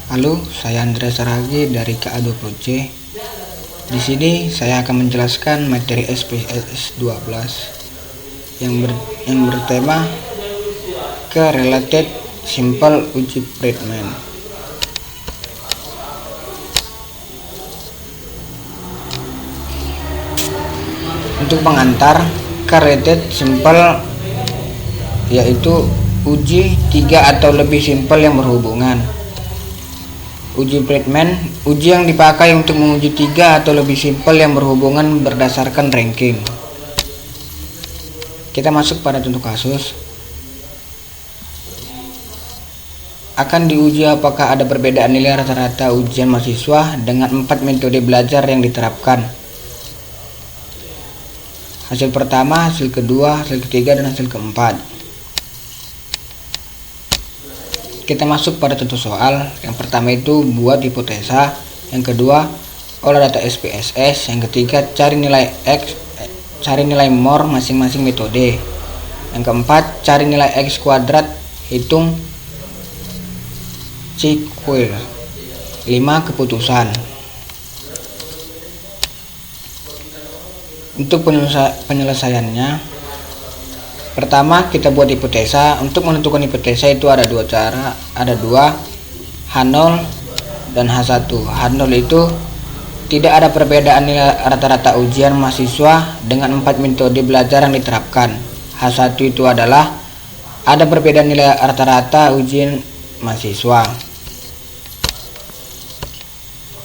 Halo, saya Andreas Saragi dari KA20C. Di sini saya akan menjelaskan materi SPSS 12 yang bertema Correlated Simple Uji Friedman. Untuk pengantar, Correlated Simple yaitu uji 3 atau lebih simpel yang berhubungan. Uji Friedman, uji yang dipakai untuk menguji 3 atau lebih simpel yang berhubungan berdasarkan ranking. Kita masuk pada contoh kasus. Akan diuji apakah ada perbedaan nilai rata-rata ujian mahasiswa dengan 4 metode belajar yang diterapkan. Hasil pertama, hasil kedua, hasil ketiga, dan hasil keempat. Kita masuk pada contoh soal. Yang pertama itu buat hipotesa, yang kedua olah data SPSS, yang ketiga cari nilai MOR masing-masing metode, yang keempat cari nilai X kuadrat, hitung C-square. 5 keputusan. Untuk penyelesaiannya, pertama kita buat hipotesa. Untuk menentukan hipotesa itu ada dua cara, ada dua, H0 dan H1. H0 itu tidak ada perbedaan nilai rata-rata ujian mahasiswa dengan 4 metode belajar yang diterapkan. H1 itu adalah ada perbedaan nilai rata-rata ujian mahasiswa.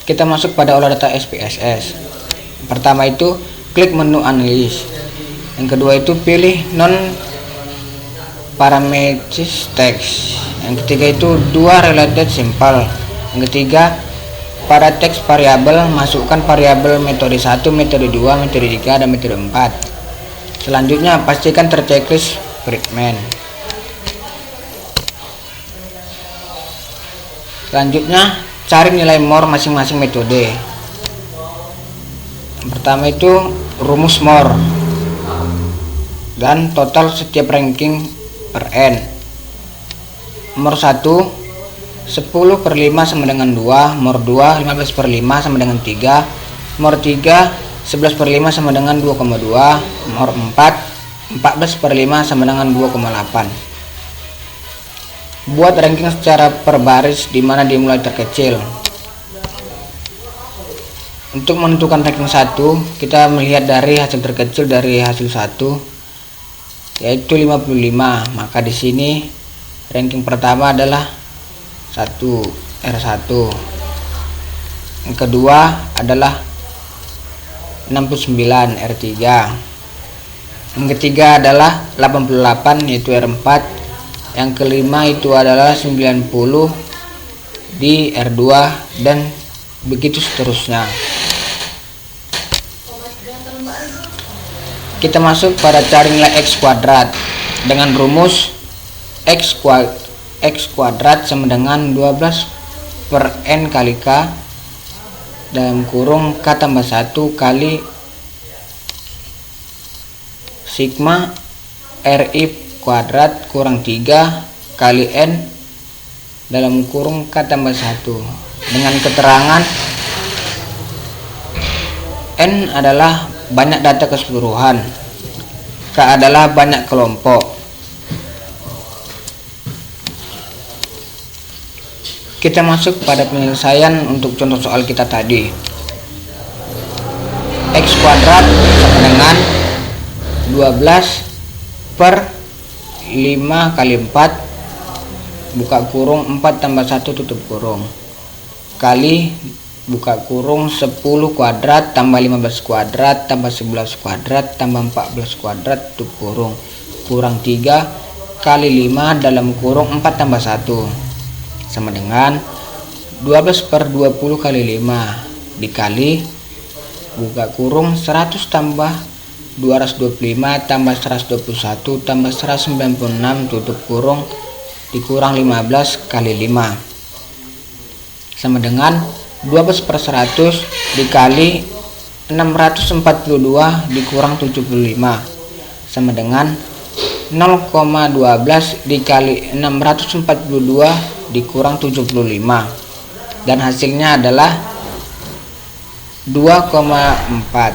Kita masuk pada olah data SPSS. Pertama itu klik menu analis. Yang kedua itu pilih non parametric text. Yang ketiga itu dua related simple. Yang ketiga pada teks variabel masukkan variabel metode 1, metode 2, metode 3, dan metode 4. Selanjutnya pastikan terchecklist Friedman. Selanjutnya cari nilai MOR masing-masing metode. Yang pertama itu rumus MOR dan total setiap ranking per N. MOR 1 10/5 sama dengan 2, MOR 2 15/5 sama dengan 3, MOR 3 11/5 sama dengan 2,2, MOR 4 14/5 sama dengan 2,8. Buat ranking secara per baris di mana dimulai terkecil. Untuk menentukan ranking 1, kita melihat dari hasil terkecil dari hasil 1 yaitu 55. Maka di sini ranking pertama adalah 1 R1. Yang kedua adalah 69 R3. Yang ketiga adalah 88 yaitu R4. Yang kelima itu adalah 90 di R2 dan begitu seterusnya. Kita masuk pada cari nilai X kuadrat dengan rumus X kuadrat sama dengan 12 per N kali K dalam kurung K tambah 1 kali sigma RI kuadrat kurang 3 kali N dalam kurung K tambah 1 dengan keterangan N adalah banyak data keseluruhan, K adalah banyak kelompok. Kita masuk pada penyelesaian untuk contoh soal kita tadi. X kuadrat sama dengan 12 per 5 kali 4 buka kurung 4 tambah 1 tutup kurung kali buka kurung 10 kuadrat tambah 15 kuadrat tambah 11 kuadrat tambah 14 kuadrat tutup kurung kurang 3 kali 5 dalam kurung 4 tambah 1 sama dengan 12 per 20 kali 5 dikali buka kurung 100 tambah 225 tambah 121 tambah 196 tutup kurung dikurang 15 kali 5 sama dengan 12 per 100 dikali 642 dikurang 75 sama dengan 0,12 dikali 642 dikurang 75, dan hasilnya adalah 2,4.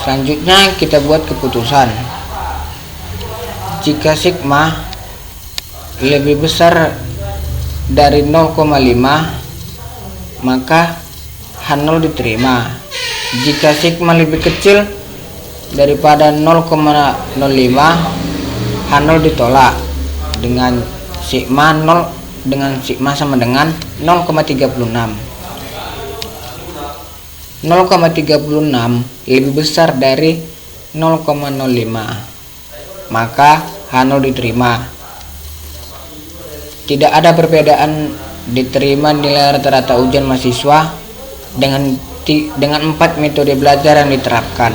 Selanjutnya kita buat keputusan. Jika sigma lebih besar dari 0,5 maka H0 diterima. Jika sigma lebih kecil daripada 0,05 H0 ditolak dengan sigma sama dengan 0,36. 0,36 lebih besar dari 0,05 maka H0 diterima. Tidak ada perbedaan diterima nilai rata-rata ujian mahasiswa dengan 4 metode belajar yang diterapkan.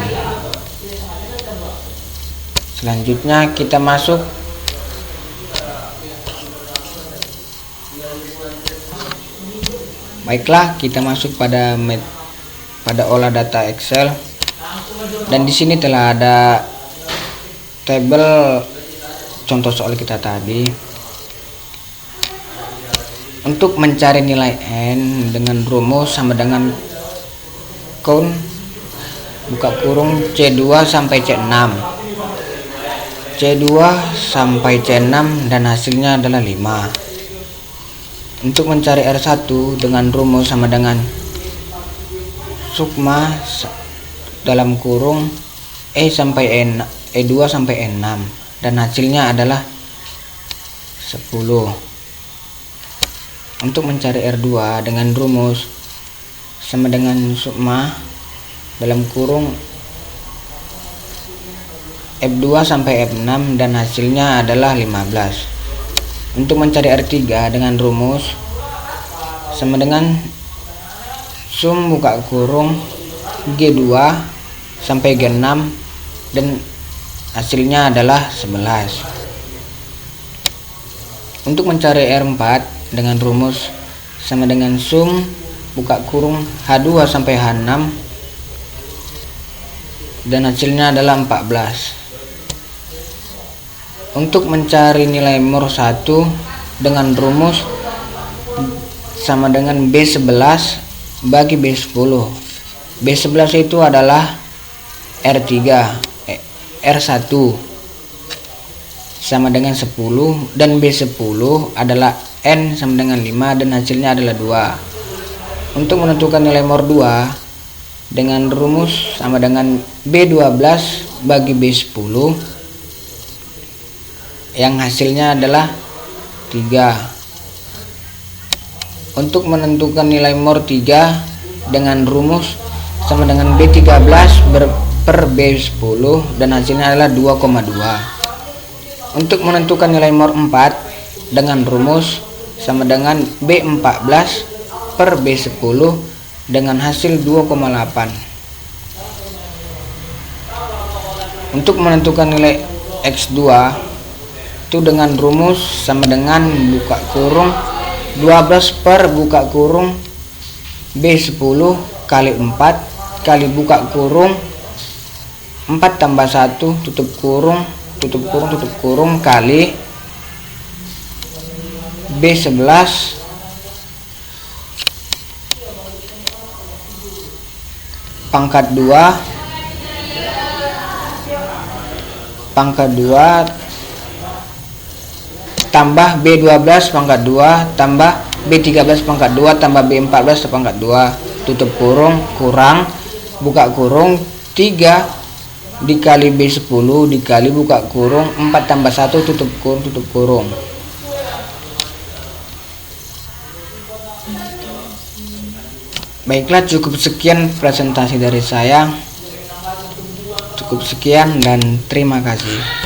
Selanjutnya kita masuk pada olah data Excel, dan di sini telah ada tabel contoh soal kita tadi. Untuk mencari nilai n dengan rumus sama dengan count buka kurung C2 sampai C6, C2 sampai C6, dan hasilnya adalah 5. Untuk mencari R1 dengan rumus sama dengan sukma dalam kurung E2 sampai N6, dan hasilnya adalah 10. Untuk mencari R2 dengan rumus sama dengan sukma dalam kurung F2 sampai F6, dan hasilnya adalah 15. Untuk mencari R3 dengan rumus sama dengan sum buka kurung G2 sampai G6, dan hasilnya adalah 11. Untuk mencari R4 dengan rumus sama dengan sum buka kurung H2 sampai H6, dan hasilnya adalah 14. Untuk mencari nilai mur 1 dengan rumus sama dengan B11 bagi B10. B11 itu adalah R1 sama dengan 10, dan B10 adalah N sama dengan 5, dan hasilnya adalah 2. Untuk menentukan nilai mur 2 dengan rumus sama dengan B12 bagi B10 yang hasilnya adalah 3. Untuk menentukan nilai mur 3 dengan rumus sama dengan B13 per B10, dan hasilnya adalah 2,2. Untuk menentukan nilai mur 4 dengan rumus sama dengan B14 per B10 dengan hasil 2,8. Untuk menentukan nilai X2 itu dengan rumus sama dengan buka kurung 12 per buka kurung B10 kali 4 kali buka kurung 4 tambah 1 tutup kurung kali B11 pangkat 2 tambah B12 pangkat 2 tambah B13 pangkat 2 tambah B14 pangkat 2 tutup kurung kurang buka kurung 3 dikali B10 dikali buka kurung 4 tambah 1 tutup kurung. Baiklah, cukup sekian presentasi dari saya. Cukup sekian dan terima kasih.